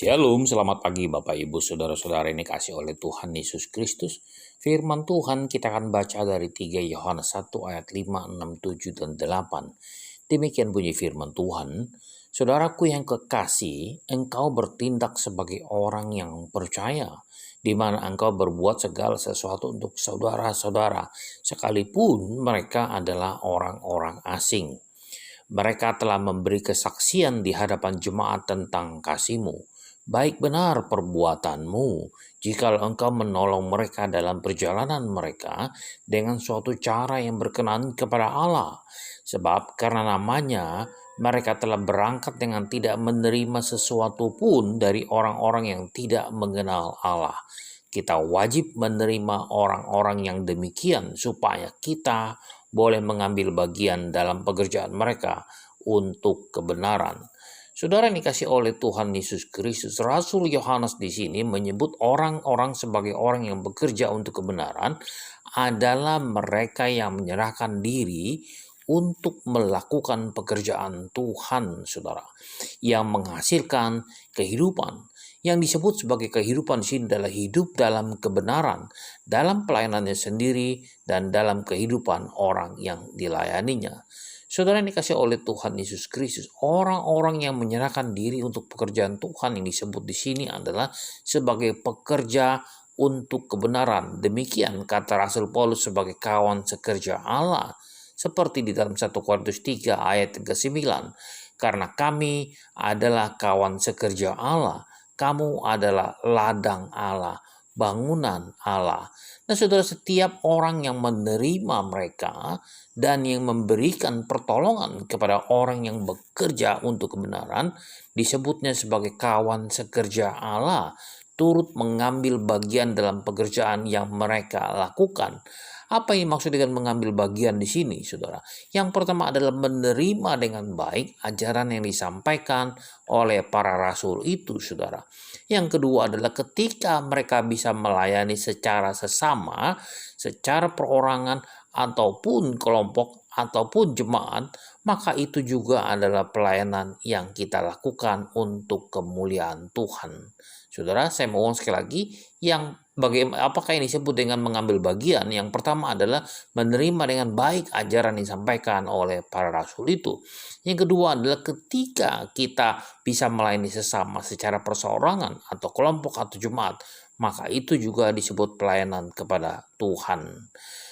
Shalom, selamat pagi Bapak Ibu Saudara-saudara ini kasih oleh Tuhan Yesus Kristus. Firman Tuhan kita akan baca dari 3 Yohanes 1 ayat 5, 6, 7, dan 8. Demikian bunyi firman Tuhan. Saudaraku yang kekasih, engkau bertindak sebagai orang yang percaya, di mana engkau berbuat segala sesuatu untuk saudara-saudara, sekalipun mereka adalah orang-orang asing. Mereka telah memberi kesaksian di hadapan jemaat tentang kasih-Mu. Baik benar perbuatanmu, jikalau engkau menolong mereka dalam perjalanan mereka dengan suatu cara yang berkenan kepada Allah. Sebab karena namanya, mereka telah berangkat dengan tidak menerima sesuatu pun dari orang-orang yang tidak mengenal Allah. Kita wajib menerima orang-orang yang demikian supaya kita boleh mengambil bagian dalam pekerjaan mereka untuk kebenaran. Saudara yang dikasih oleh Tuhan Yesus Kristus, Rasul Yohanes di sini menyebut orang-orang sebagai orang yang bekerja untuk kebenaran adalah mereka yang menyerahkan diri untuk melakukan pekerjaan Tuhan, saudara, yang menghasilkan kehidupan. Yang disebut sebagai kehidupan di sini adalah hidup dalam kebenaran, dalam pelayanannya sendiri, dan dalam kehidupan orang yang dilayaninya. Saudara yang dikasih oleh Tuhan Yesus Kristus, orang-orang yang menyerahkan diri untuk pekerjaan Tuhan yang disebut di sini adalah sebagai pekerja untuk kebenaran. Demikian kata Rasul Paulus sebagai kawan sekerja Allah, seperti di dalam 1 Korintus 3 ayat 39. Karena kami adalah kawan sekerja Allah, kamu adalah ladang Allah, bangunan Allah. Nah, saudara, setiap orang yang menerima mereka dan yang memberikan pertolongan kepada orang yang bekerja untuk kebenaran disebutnya sebagai kawan sekerja Allah, turut mengambil bagian dalam pekerjaan yang mereka lakukan. Apa yang maksud dengan mengambil bagian di sini, saudara? Yang pertama adalah menerima dengan baik ajaran yang disampaikan oleh para rasul itu, saudara. Yang kedua adalah ketika mereka bisa melayani secara sesama, secara perorangan, ataupun kelompok, ataupun jemaat, maka itu juga adalah pelayanan yang kita lakukan untuk kemuliaan Tuhan. Saudara, saya mau sekali lagi, apakah ini disebut dengan mengambil bagian? Yang pertama adalah menerima dengan baik ajaran yang disampaikan oleh para rasul itu. Yang kedua adalah ketika kita bisa melayani sesama secara perseorangan atau kelompok atau jemaat, maka itu juga disebut pelayanan kepada Tuhan.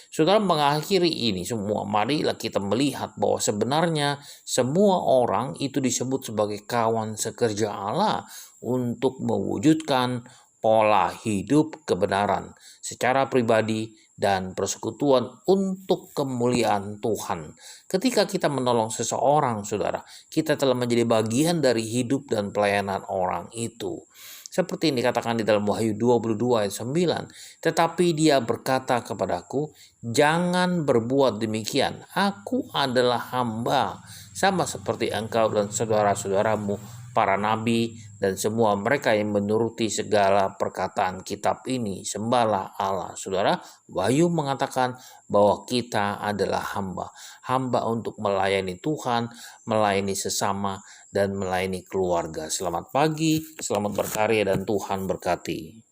Saudara, mengakhiri ini semua, marilah kita melihat bahwa sebenarnya semua orang itu disebut sebagai kawan sekerja Allah untuk mewujudkan pola hidup kebenaran secara pribadi dan persekutuan untuk kemuliaan Tuhan. Ketika kita menolong seseorang, saudara, kita telah menjadi bagian dari hidup dan pelayanan orang itu. Seperti yang dikatakan di dalam Wahyu 22 ayat 9. Tetapi dia berkata kepadaku, jangan berbuat demikian. Aku adalah hamba, sama seperti engkau dan saudara-saudaramu, para nabi, dan semua mereka yang menuruti segala perkataan kitab ini. Sembahlah Allah. Saudara, Wahyu mengatakan bahwa kita adalah hamba. Hamba untuk melayani Tuhan, melayani sesama, dan melayani keluarga. Selamat pagi, selamat berkarya, dan Tuhan berkati.